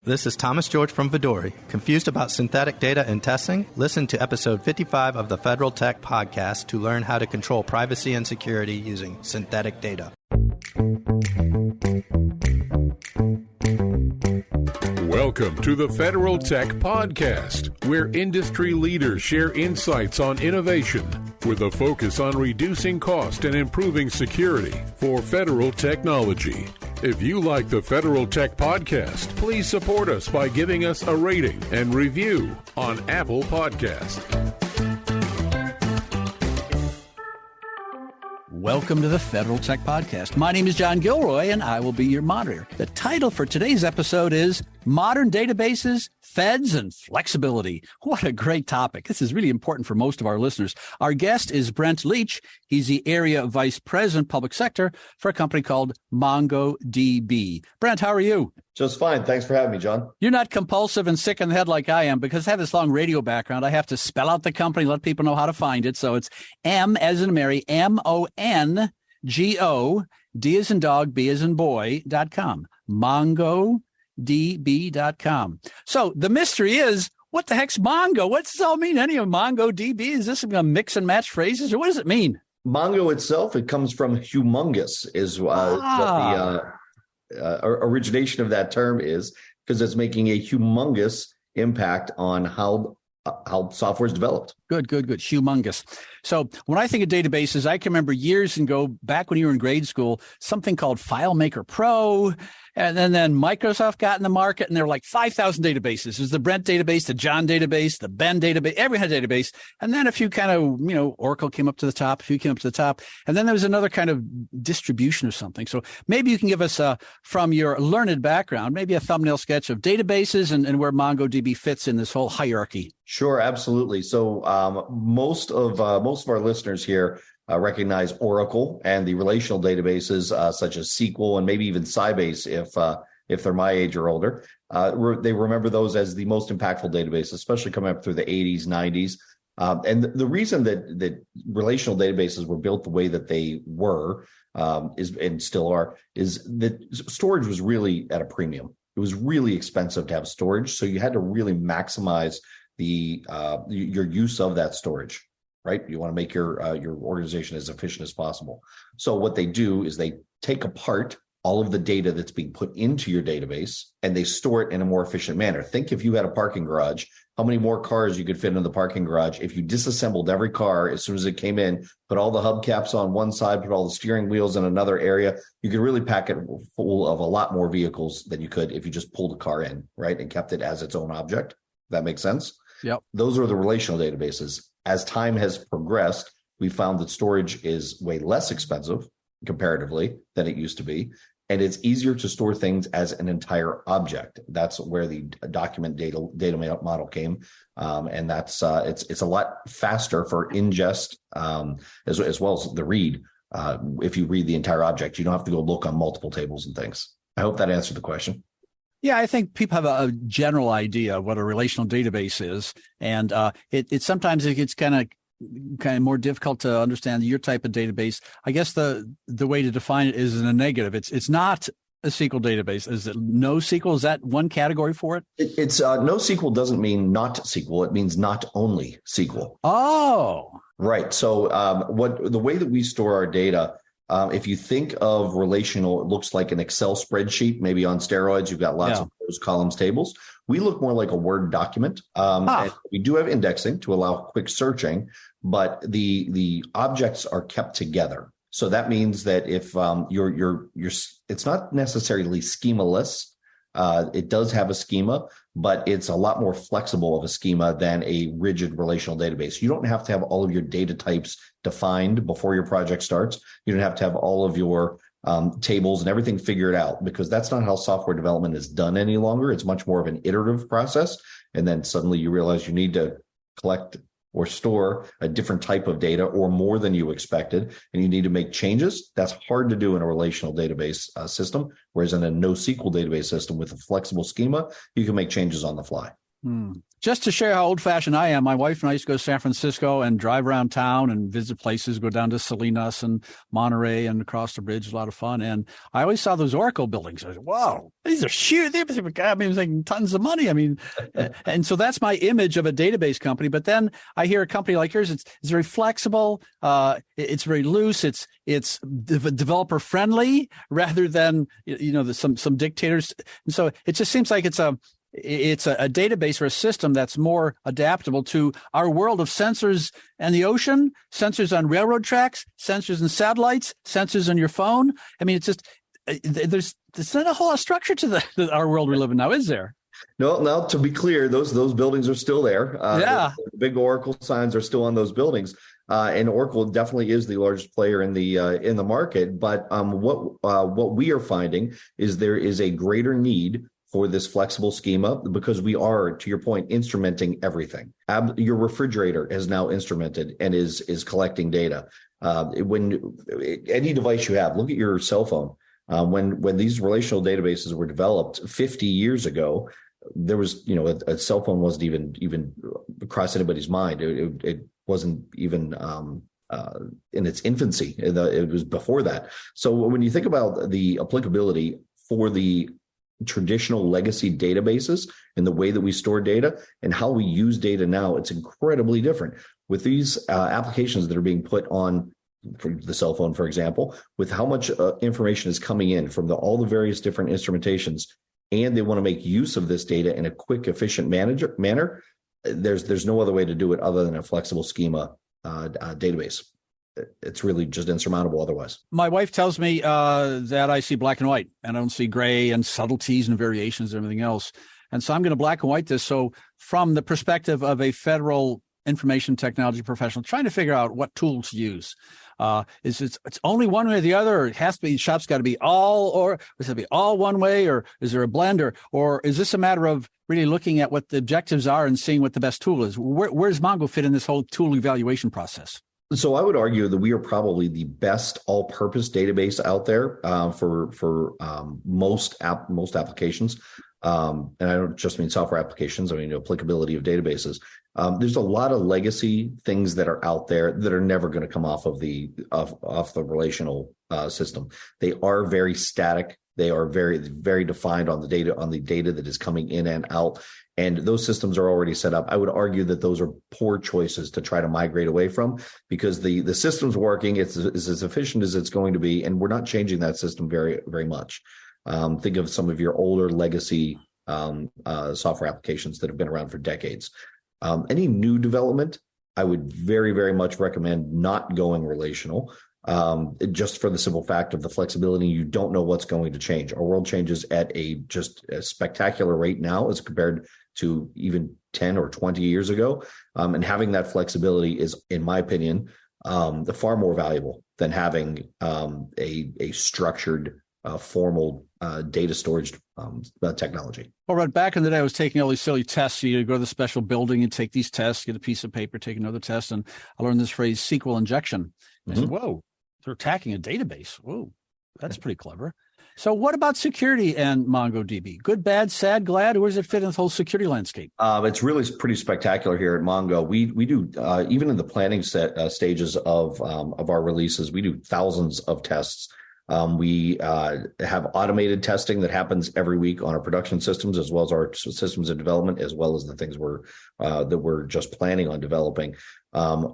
This is Thomas George from Vidori. Confused about synthetic data and testing? Listen to episode 55 of the Federal Tech Podcast to learn how to control privacy and security using synthetic data. Welcome to the Federal Tech Podcast, where industry leaders share insights on innovation with a focus on reducing cost and improving security for federal technology. If you like the Federal Tech Podcast, please support us by giving us a rating and review on Apple Podcasts. Welcome to the Federal Tech Podcast. My name is John Gilroy, and I will be your moderator. The title for today's episode is Modern Databases, Feds, and Flexibility. What a great topic. This is really important for most of our listeners. Our guest is Brent Leach. He's the Area Vice President, Public Sector for a company called MongoDB. Brent, how are you? Just fine. Thanks for having me, John. You're not compulsive and sick in the head like I am, because I have this long radio background. I have to spell out the company, let people know how to find it. So it's M as in Mary, MONGO, D as in dog, B as in boy.com. MongoDB.com. So the mystery is, what the heck's Mongo? What does this all mean? Any of MongoDB? Is this a mix and match phrases, or what does it mean? Mongo itself, it comes from humongous, is what the origination of that term is, because it's making a humongous impact on how software is developed. Good. Humongous. So when I think of databases, I can remember years ago, back when you were in grade school, something called FileMaker Pro. And then Microsoft got in the market, and there were like 5,000 databases. There's the Brent database, the John database, the Ben database, everyone had a database. And then a few kind of, Oracle came up to the top, And then there was another kind of distribution or something. So maybe you can give us, from your learned background, maybe a thumbnail sketch of databases and where MongoDB fits in this whole hierarchy. Sure, absolutely. So most of our listeners here recognize Oracle and the relational databases such as SQL and maybe even Sybase if they're my age or older. They remember those as the most impactful databases, especially coming up through the 80s, 90s. And the reason that relational databases were built the way that they were and still are is that storage was really at a premium. It was really expensive to have storage, so you had to really maximize your use of that storage. Right? You want to make your organization as efficient as possible. So what they do is they take apart all of the data that's being put into your database, and they store it in a more efficient manner. Think if you had a parking garage, how many more cars you could fit in the parking garage if you disassembled every car as soon as it came in, put all the hubcaps on one side, put all the steering wheels in another area. You could really pack it full of a lot more vehicles than you could if you just pulled a car in, right, and kept it as its own object. That makes sense? Yep. Those are the relational databases. As time has progressed, we found that storage is way less expensive comparatively than it used to be, and it's easier to store things as an entire object. That's where the document data model came, and that's it's a lot faster for ingest as well as the read. If you read the entire object, you don't have to go look on multiple tables and things. I hope that answered the question. Yeah, I think people have a general idea of what a relational database is, and it sometimes it gets kind of more difficult to understand your type of database. I guess the way to define it is in a negative. It's not a SQL database. Is it NoSQL? Is that one category for it? It's NoSQL doesn't mean not SQL. It means not only SQL. Oh, right. So the way that we store our data. If you think of relational, it looks like an Excel spreadsheet, maybe on steroids. You've got lots of rows, columns, tables. We look more like a Word document. And we do have indexing to allow quick searching, but the objects are kept together. So that means that if it's not necessarily schemaless. It does have a schema, but it's a lot more flexible of a schema than a rigid relational database. You don't have to have all of your data types defined before your project starts. You don't have to have all of your tables and everything figured out, because that's not how software development is done any longer. It's much more of an iterative process. And then suddenly you realize you need to collect or store a different type of data or more than you expected, and you need to make changes. That's hard to do in a relational database system, whereas in a NoSQL database system with a flexible schema, you can make changes on the fly. Just to share how old-fashioned I am, my wife and I used to go to San Francisco and drive around town and visit places, go down to Salinas and Monterey and across the bridge. A lot of fun. And I always saw those Oracle buildings. I was, wow, these are huge. It was like tons of money. I mean, and so that's my image of a database company. But then I hear a company like yours, it's very flexible. It's very loose. It's developer friendly rather than, some dictators. And so it just seems like it's a database or a system that's more adaptable to our world of sensors and the ocean, sensors on railroad tracks, sensors and satellites, sensors on your phone. I mean, it's just, there's not a whole lot of structure to our world we live in now, is there? No, to be clear, those buildings are still there. Yeah. The big Oracle signs are still on those buildings. And Oracle definitely is the largest player in the market. But what we are finding is there is a greater need for this flexible schema because we are, to your point, instrumenting everything. Your refrigerator is now instrumented and is collecting data. When any device you have, look at your cell phone. When these relational databases were developed 50 years ago, there was, a cell phone wasn't even across anybody's mind. It wasn't even in its infancy. It was before that. So when you think about the applicability for the traditional legacy databases and the way that we store data and how we use data now, it's incredibly different. With these applications that are being put on for the cell phone, for example, with how much information is coming in from all the various different instrumentations, and they want to make use of this data in a quick, efficient manner, there's no other way to do it other than a flexible schema database. It's really just insurmountable otherwise. My wife tells me that I see black and white and I don't see gray and subtleties and variations and everything else. And so I'm going to black and white this. So from the perspective of a federal information technology professional trying to figure out what tools to use, it's only one way or the other, or it has to be, shop's got to be all, or is it be all one way, or is there a blend, or is this a matter of really looking at what the objectives are and seeing what the best tool is? Where does Mongo fit in this whole tool evaluation process? So I would argue that we are probably the best all-purpose database out there for most applications. And I don't just mean software applications. I mean applicability of databases. There's a lot of legacy things that are out there that are never going to come off of the relational system. They are very static. They are very, very defined on the data that is coming in and out. And those systems are already set up. I would argue that those are poor choices to try to migrate away from, because the system's working. It's as efficient as it's going to be, and we're not changing that system very, very much. Think of some of your older legacy software applications that have been around for decades. Any new development, I would very, very much recommend not going relational, just for the simple fact of the flexibility. You don't know what's going to change. Our world changes at a spectacular rate now as compared to even 10 or 20 years ago. And having that flexibility is, in my opinion, far more valuable than having a structured, formal data storage technology. Well, right back in the day, I was taking all these silly tests. You go to the special building and take these tests, get a piece of paper, take another test. And I learned this phrase, SQL injection. I said, whoa, they're attacking a database. Whoa, that's pretty clever. So what about security and MongoDB? Good, bad, sad, glad? Where does it fit in the whole security landscape? It's really pretty spectacular here at Mongo. We do, even in the planning stages of our releases, we do thousands of tests. We have automated testing that happens every week on our production systems, as well as our systems of development, as well as the things that we're just planning on developing.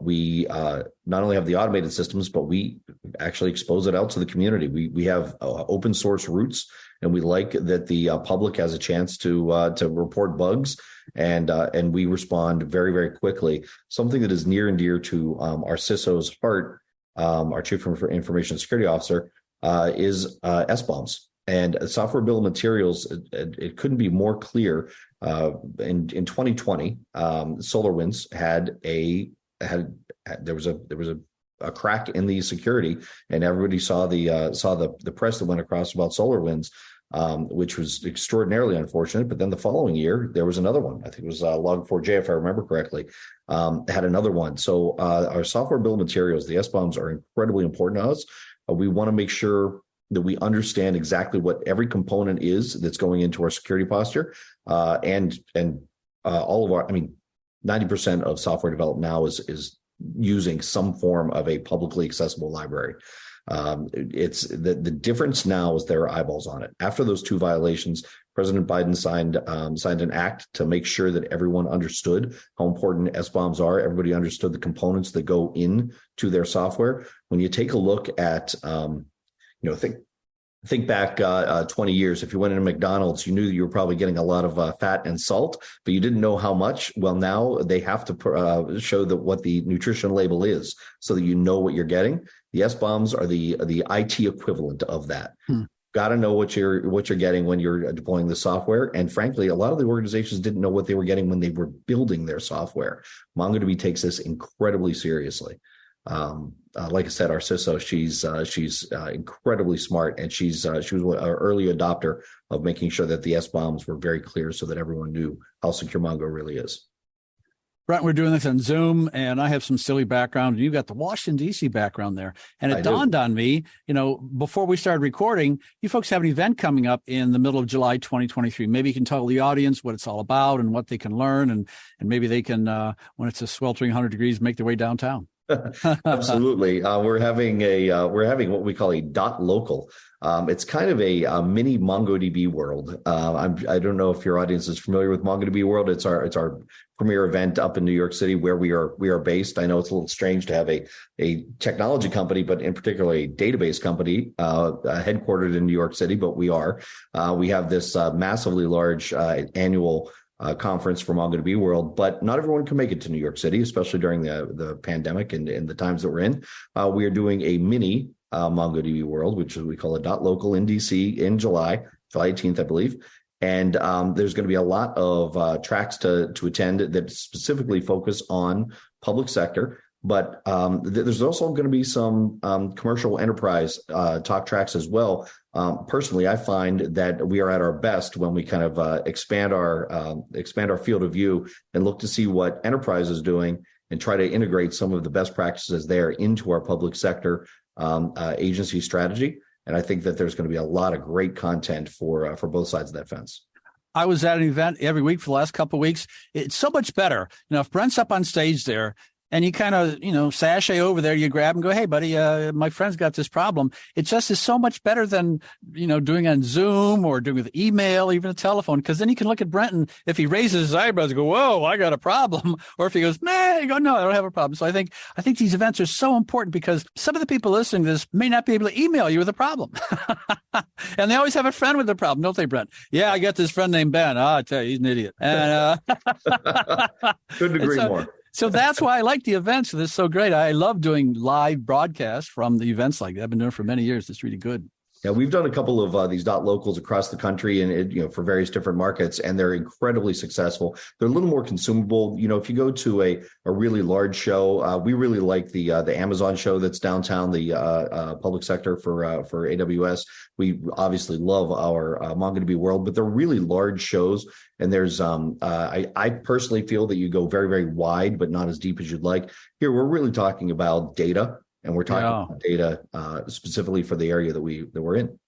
We not only have the automated systems, but we actually expose it out to the community. We have open source roots, and we like that the public has a chance to report bugs, and we respond very, very quickly. Something that is near and dear to our CISO's heart, our Chief Information Security Officer, is SBOMs. And software bill of materials, it couldn't be more clear. In 2020, SolarWinds there was a crack in the security, and everybody saw the press that went across about SolarWinds, which was extraordinarily unfortunate. But then the following year, there was another one. I think it was Log4j, if I remember correctly, had another one. So our software bill of materials, the SBOMs, are incredibly important to us. We want to make sure that we understand exactly what every component is that's going into our security posture, and all of our, 90% of software developed now is using some form of a publicly accessible library. It's the difference now is there are eyeballs on it. After those 2 violations, President Biden signed an act to make sure that everyone understood how important SBOMs are. Everybody understood the components that go into their software. When you take a look at, think back 20 years, if you went into McDonald's, you knew you were probably getting a lot of fat and salt, but you didn't know how much. Well, now they have to show what the nutrition label is so that you know what you're getting. The SBOMs are the IT equivalent of that. Got to know what you're getting when you're deploying the software. And frankly, a lot of the organizations didn't know what they were getting when they were building their software. MongoDB takes this incredibly seriously. Like I said, our CISO, she's incredibly smart, and she was an early adopter of making sure that the SBOMs were very clear so that everyone knew how secure Mongo really is. Brent, we're doing this on Zoom, and I have some silly background, and you've got the Washington, D.C. background there. And it dawned on me, before we started recording, you folks have an event coming up in the middle of July 2023. Maybe you can tell the audience what it's all about and what they can learn, and maybe they can, when it's a sweltering 100 degrees, make their way downtown. Absolutely. We're having what we call a .local. It's kind of a mini MongoDB world. I don't know if your audience is familiar with MongoDB World. It's our premier event up in New York City where we are based. I know it's a little strange to have a technology company, but in particular a database company headquartered in New York City, but we are. We have this massively large annual conference for MongoDB World, but not everyone can make it to New York City, especially during the pandemic and the times that we're in. We are doing a mini MongoDB World, which we call a .local in DC in July 18th, I believe. And there's going to be a lot of tracks to attend that specifically focus on public sector. But there's also going to be some commercial enterprise talk tracks as well. Personally, I find that we are at our best when we kind of expand our field of view and look to see what enterprise is doing and try to integrate some of the best practices there into our public sector agency strategy. And I think that there's going to be a lot of great content for both sides of that fence. I was at an event every week for the last couple of weeks. It's so much better. If Brent's up on stage there, and you kind of, sashay over there, you grab and go, hey, buddy, my friend's got this problem. It just is so much better than, doing on Zoom or doing with email, even a telephone, because then you can look at Brent, and if he raises his eyebrows and go, whoa, I got a problem. Or if he goes, man, you go, no, I don't have a problem. So I think these events are so important because some of the people listening to this may not be able to email you with a problem. And they always have a friend with a problem, don't they, Brent? Yeah, I got this friend named Ben. I tell you, he's an idiot. And couldn't agree more. So that's why I like the events. This is so great. I love doing live broadcasts from the events like that. I've been doing it for many years. It's really good. Yeah, we've done a couple of these .locals across the country and, for various different markets, and they're incredibly successful. They're a little more consumable. If you go to a really large show, we really like the Amazon show that's downtown, the public sector for AWS. We obviously love our MongoDB World, but they're really large shows. And there's, I personally feel that you go very, very wide, but not as deep as you'd like. Here, we're really talking about data. And we're talking about data specifically for the area that we're in.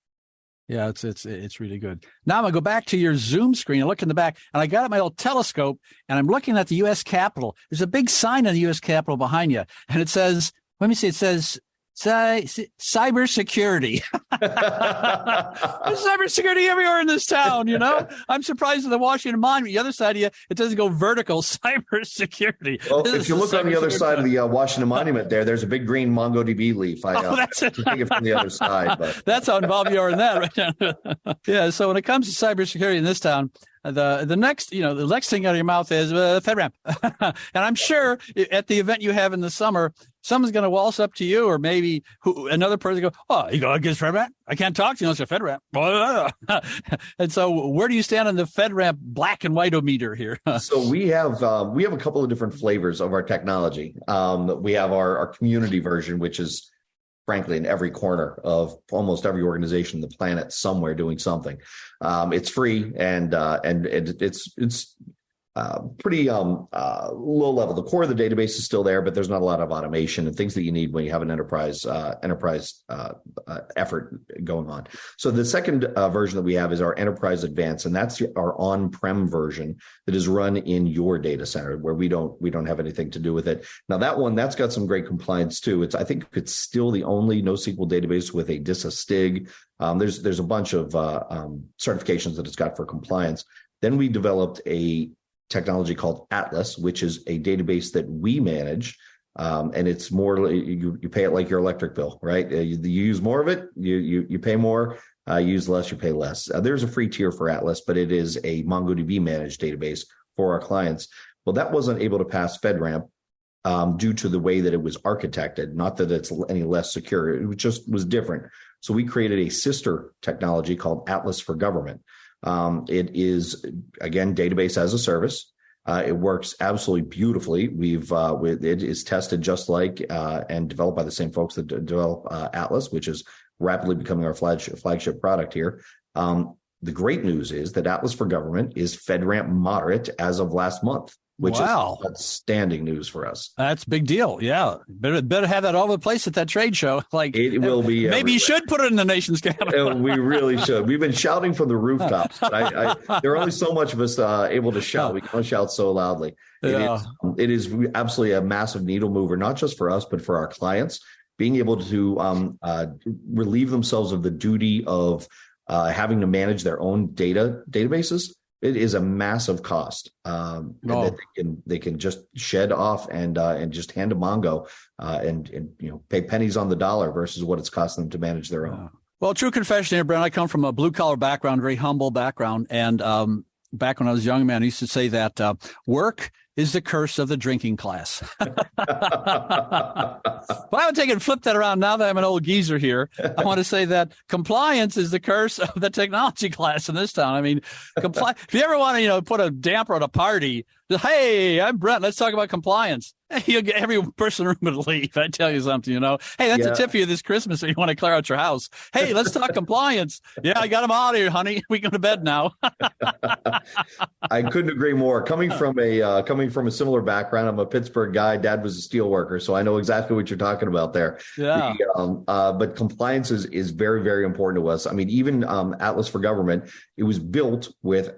Yeah, it's really good. Now I'm going to go back to your Zoom screen and look in the back. And I got out my old telescope, and I'm looking at the U.S. Capitol. There's a big sign on the U.S. Capitol behind you. And it says, let me see, it says cybersecurity. There's cybersecurity everywhere in this town, I'm surprised at the Washington Monument. The other side of you, it doesn't go vertical. Cybersecurity. Well, if you look on the other side of the Washington Monument there's a big green MongoDB leaf. That's it. Take it from the other side. But. That's how involved you are in that right now. Yeah, so when it comes to cybersecurity in this town, the next thing out of your mouth is FedRAMP. And I'm sure at the event you have in the summer, someone's going to waltz up to you, or maybe another person go, oh, you go against FedRAMP? I can't talk to you unless you're FedRAMP. And so where do you stand on the FedRAMP black and white-o-meter here? So we have a couple of different flavors of our technology. We have our community version, which is frankly in every corner of almost every organization on the planet somewhere doing something. It's free and it's pretty low level. The core of the database is still there, but there's not a lot of automation and things that you need when you have an enterprise effort going on. So the second version that we have is our Enterprise Advanced, and that's our on-prem version that is run in your data center, where we don't have anything to do with it. Now that's got some great compliance too. I think it's still the only NoSQL database with a DISA STIG. There's a bunch of certifications that it's got for compliance. Then we developed a technology called Atlas, which is a database that we manage. And it's more, you pay it like your electric bill, right? You use more of it, you pay more, use less, you pay less. There's a free tier for Atlas, but it is a MongoDB managed database for our clients. Well, that wasn't able to pass FedRAMP due to the way that it was architected, not that it's any less secure. It just was different. So we created a sister technology called Atlas for Government. It is, again, database as a service. It works absolutely beautifully. It is tested just like and developed by the same folks that develop Atlas, which is rapidly becoming our flagship product here. The great news is that Atlas for Government is FedRAMP moderate as of last month, which is outstanding news for us. That's a big deal. Yeah. Better have that all over the place at that trade show. Like it will be. Maybe everywhere. You should put it in the nation's capital. We really should. We've been shouting from the rooftops. But there are only so much of us able to shout. We can't shout so loudly. Yeah. It is absolutely a massive needle mover, not just for us, but for our clients, being able to relieve themselves of the duty of having to manage their own databases. It is a massive cost that they can just shed off and just hand to Mongo and pay pennies on the dollar versus what it's costing them to manage their own. Well, true confession here, Brent. I come from a blue collar background, very humble background, and back when I was a young man, I used to say that work is the curse of the drinking class. But I would take it and flip that around now that I'm an old geezer here. I want to say that compliance is the curse of the technology class in this town. I mean, if you ever want to, put a damper on a party, hey, I'm Brent, let's talk about compliance. You'll get every person in the room to leave. I tell you something, Hey, that's a tip for you this Christmas if you want to clear out your house. Hey, let's talk compliance. Yeah, I got them out of here, honey. We can go to bed now. I couldn't agree more. Coming from a similar background, I'm a Pittsburgh guy. Dad was a steel worker, so I know exactly what you're talking about there. Yeah. But compliance is very, very important to us. I mean, even Atlas for Government, it was built with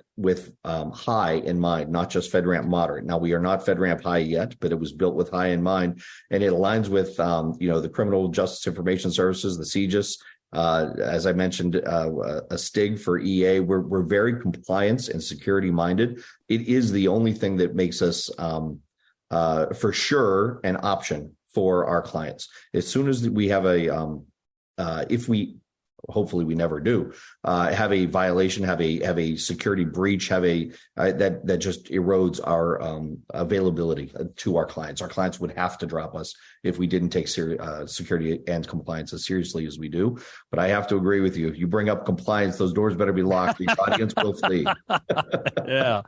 high in mind, not just FedRAMP moderate. Now, we are not FedRAMP high yet, but it was built with high in mind, and it aligns with the Criminal Justice Information Services, the CJIS. As I mentioned, a STIG for EA. We're very compliance and security minded. It is the only thing that makes us for sure an option for our clients. As soon as we have hopefully we never do, have a violation, have a security breach, that just erodes our availability to our clients. Our clients would have to drop us if we didn't take security and compliance as seriously as we do. But I have to agree with you. If you bring up compliance, those doors better be locked. The audience will flee. Yeah.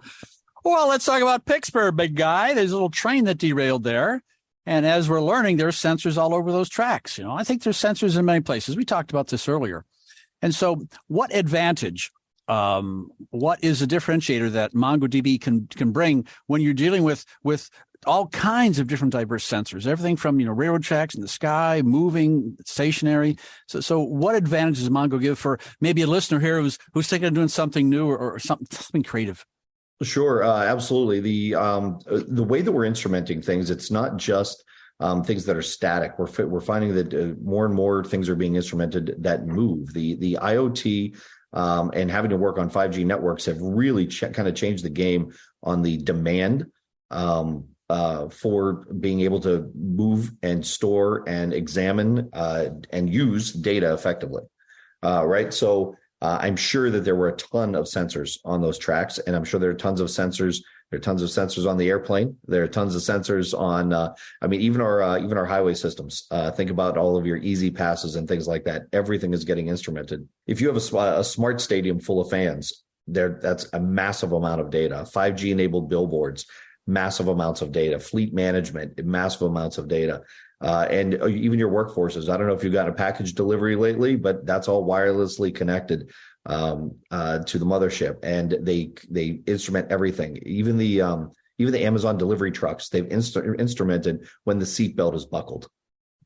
Well, let's talk about Pittsburgh, big guy. There's a little train that derailed there. And as we're learning, there's sensors all over those tracks. I think there's sensors in many places. We talked about this earlier. And so what advantage, what is a differentiator that MongoDB can bring when you're dealing with all kinds of different diverse sensors, everything from, railroad tracks in the sky, moving, stationary. So what advantage does Mongo give for maybe a listener here who's thinking of doing something new or something creative? Sure, absolutely. The way that we're instrumenting things, it's not just things that are static. We're finding that more and more things are being instrumented that move. The IoT and having to work on 5G networks have really kind of changed the game on the demand for being able to move and store and examine and use data effectively. Right, so. I'm sure that there were a ton of sensors on those tracks, and I'm sure there are tons of sensors. There are tons of sensors on the airplane. There are tons of sensors on, even our highway systems. Think about all of your easy passes and things like that. Everything is getting instrumented. If you have a smart stadium full of fans, that's a massive amount of data. 5G enabled billboards, massive amounts of data. Fleet management, massive amounts of data. And even your workforces. I don't know if you've got a package delivery lately, but that's all wirelessly connected. to the mothership, and they instrument everything, even the Amazon delivery trucks. They've instrumented when the seatbelt is buckled,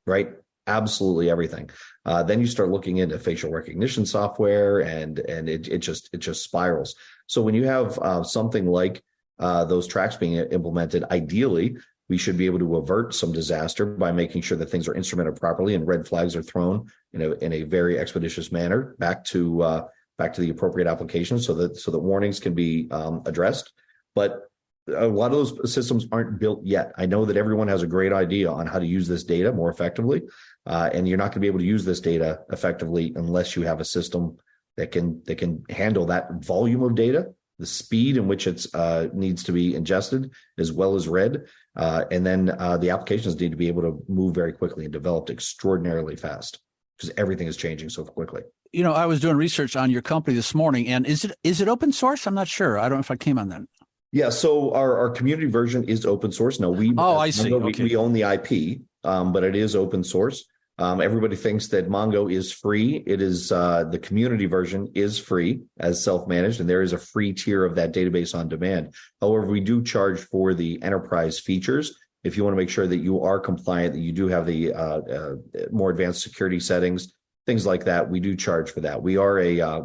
right? Absolutely everything. Then you start looking into facial recognition software, and it just spirals. So when you have something like those tracks being implemented, ideally we should be able to avert some disaster by making sure that things are instrumented properly and red flags are thrown in a very expeditious manner back to the appropriate application, so that warnings can be addressed. But a lot of those systems aren't built yet. I know that everyone has a great idea on how to use this data more effectively, and you're not going to be able to use this data effectively unless you have a system that can handle that volume of data, the speed in which it needs to be ingested as well as read, and then the applications need to be able to move very quickly and developed extraordinarily fast because everything is changing so quickly. I was doing research on your company this morning, and is it open source? I'm not sure. I don't know if I came on that. Yeah, so our community version is open source. No, I see. Okay. We own the IP, but it is open source. Everybody thinks that Mongo is free. It is the community version is free as self-managed, and there is a free tier of that database on demand. However, we do charge for the enterprise features. If you want to make sure that you are compliant, that you do have the more advanced security settings, things like that, we do charge for that. We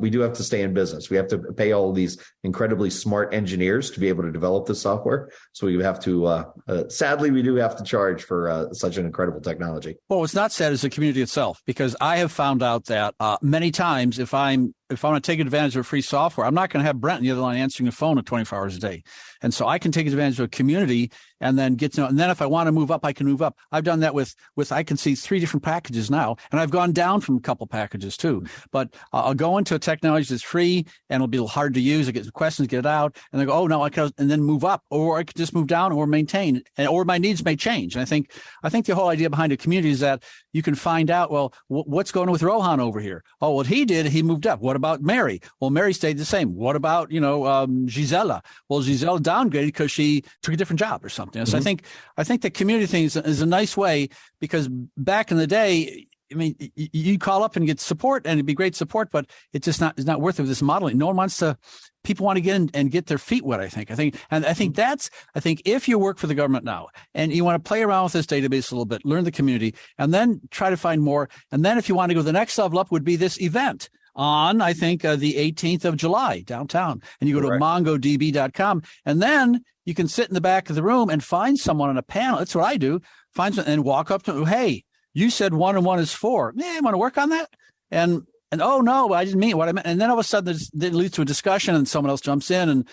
do have to stay in business. We have to pay all of these incredibly smart engineers to be able to develop this software. So we have to, sadly, we do have to charge for such an incredible technology. Well, what's not sad is the community itself, because I have found out that many times if I want to take advantage of free software, I'm not going to have Brent on the other line answering the phone at 24 hours a day. And so I can take advantage of a community and then get to know. And then if I want to move up, I can move up. I've done that with I can see 3 different packages now, and I've gone down from a couple packages too. But I'll go into a technology that's free and it'll be a little hard to use. I get questions, get it out, and they go, oh no, I can, and then move up, or I could just move down or maintain, or my needs may change. And I think the whole idea behind a community is that you can find out, well, what's going on with Rohan over here? Oh, what he did, he moved up. What about Mary? Well, Mary stayed the same. What about, Gisela? Well, Gisela downgraded because she took a different job or something. Mm-hmm. So I think the community thing is a nice way, because back in the day, I mean, you call up and get support, and it'd be great support, but it's just not worth it with this modeling. No one wants to. People want to get in and get their feet wet. I think if you work for the government now and you want to play around with this database a little bit, learn the community, and then try to find more. And then if you want to go the next level up, would be this event on, I think, the 18th of July downtown. And you go to mongodb.com, and then you can sit in the back of the room and find someone on a panel. That's what I do. Find someone and walk up to them. Hey, you said 1 and 1 is 4. Yeah, you want to work on that? And oh no, I didn't mean what I meant. And then all of a sudden it leads to a discussion, and someone else jumps in, and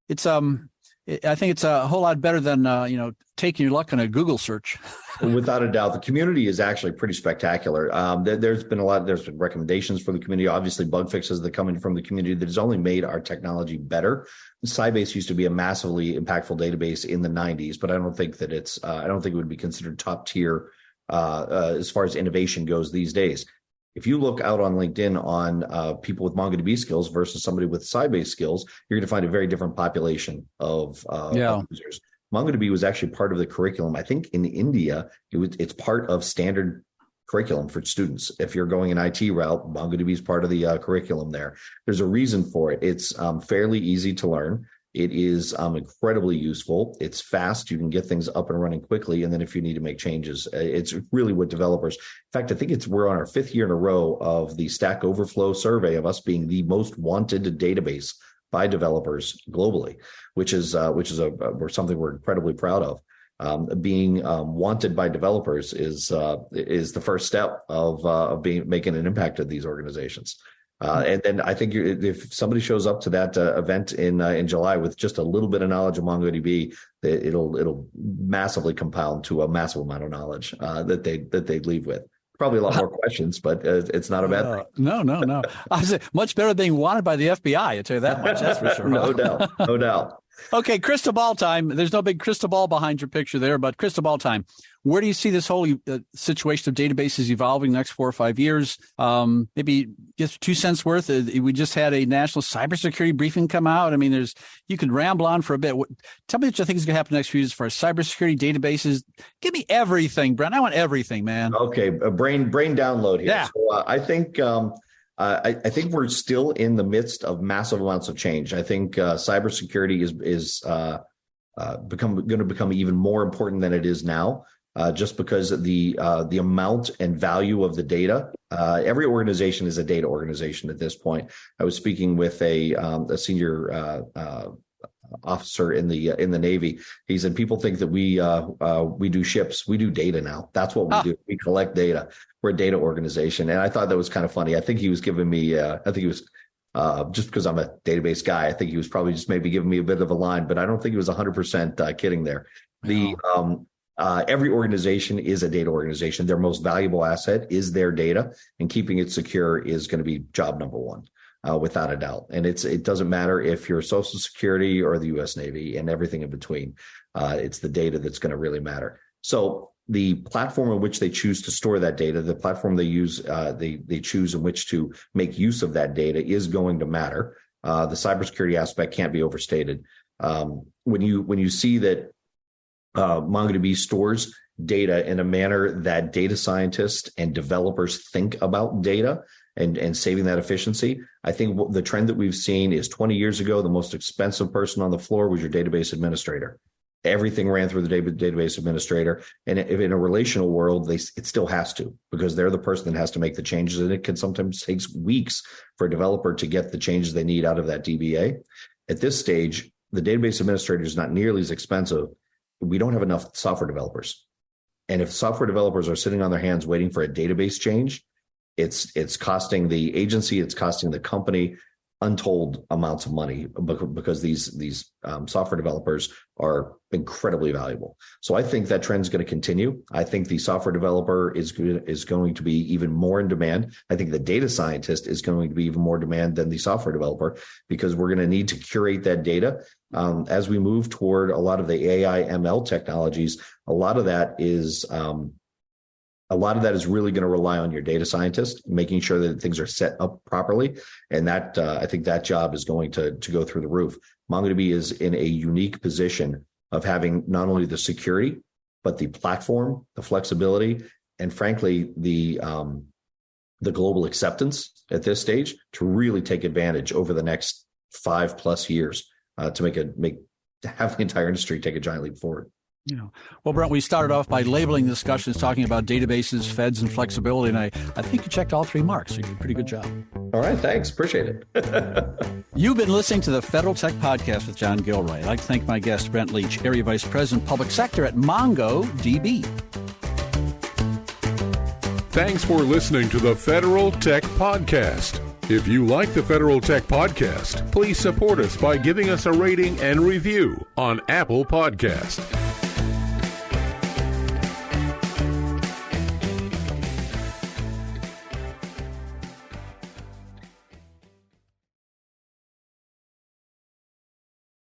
it's I think it's a whole lot better than taking your luck on a Google search. Without a doubt, the community is actually pretty spectacular. There's been recommendations for the community, obviously bug fixes that come in from the community that has only made our technology better. Sybase used to be a massively impactful database in the 90s, but I don't think it would be considered top tier as far as innovation goes these days. If you look out on LinkedIn on people with MongoDB skills versus somebody with Sybase skills, you're going to find a very different population of users. MongoDB was actually part of the curriculum. I think in India, it's part of standard curriculum for students. If you're going an IT route, MongoDB is part of the curriculum there. There's a reason for it. It's fairly easy to learn. It is incredibly useful. It's fast. You can get things up and running quickly. And then if you need to make changes, it's really what developers, in fact, I think we're on our 5th year in a row of the Stack Overflow survey of us being the most wanted database by developers globally, which is something we're incredibly proud of. Being wanted by developers is the first step of making an impact at these organizations. And then I think if somebody shows up to that event in July with just a little bit of knowledge of MongoDB, it'll massively compound to a massive amount of knowledge that they'd leave with. Probably a lot more questions, but it's not a bad thing. No. I say much better than being wanted by the FBI. I tell you that much. That's for sure. No doubt. Okay, crystal ball time. There's no big crystal ball behind your picture there, but crystal ball time. Where do you see this whole situation of databases evolving the next 4 or 5 years? Maybe just 2 cents worth. We just had a national cybersecurity briefing come out. I mean, you could ramble on for a bit. Tell me what you think is going to happen next few years for cybersecurity databases. Give me everything, Brent. I want everything, man. Okay, a brain download here. Yeah. So I think I think we're still in the midst of massive amounts of change. I think cybersecurity is going to become even more important than it is now, just because of the amount and value of the data. Every organization is a data organization at this point. I was speaking with a senior officer in the Navy. He said people think that we do ships. We do data now. That's what we do. We collect data. We're a data organization. And I thought that was kind of funny. I think he was giving me, just because I'm a database guy, I think he was probably just maybe giving me a bit of a line, but I don't think he was 100% kidding there. Every organization is a data organization. Their most valuable asset is their data, and keeping it secure is going to be job number one, without a doubt. And it doesn't matter if you're Social Security or the U.S. Navy and everything in between. It's the data that's going to really matter. So the platform in which they choose to store that data, the platform they use, they choose in which to make use of that data is going to matter. The cybersecurity aspect can't be overstated. When you see that MongoDB stores data in a manner that data scientists and developers think about data and saving that efficiency, I think the trend that we've seen is 20 years ago, the most expensive person on the floor was your database administrator. Everything ran through the database administrator. And if in a relational world, it still has to, because they're the person that has to make the changes. And it can sometimes take weeks for a developer to get the changes they need out of that DBA. At this stage, the database administrator is not nearly as expensive. We don't have enough software developers. And if software developers are sitting on their hands waiting for a database change, it's costing the agency, it's costing the company untold amounts of money, because these software developers are incredibly valuable. So I think that trend is going to continue. I think the software developer is going to be even more in demand. I think the data scientist is going to be even more demand than the software developer, because we're going to need to curate that data. As we move toward a lot of the AI ML technologies, a lot of that is really going to rely on your data scientist, making sure that things are set up properly. And that I think that job is going to go through the roof. MongoDB is in a unique position of having not only the security, but the platform, the flexibility, and frankly, the global acceptance at this stage to really take advantage over the next 5+ years to have the entire industry take a giant leap forward. Well, Brent, we started off by labeling discussions talking about databases, feds, and flexibility, and I think you checked all three marks. So you did a pretty good job. All right, thanks. Appreciate it. You've been listening to the Federal Tech Podcast with John Gilroy. I'd like to thank my guest, Brent Leach, Area Vice President, Public Sector at MongoDB. Thanks for listening to the Federal Tech Podcast. If you like the Federal Tech Podcast, please support us by giving us a rating and review on Apple Podcasts.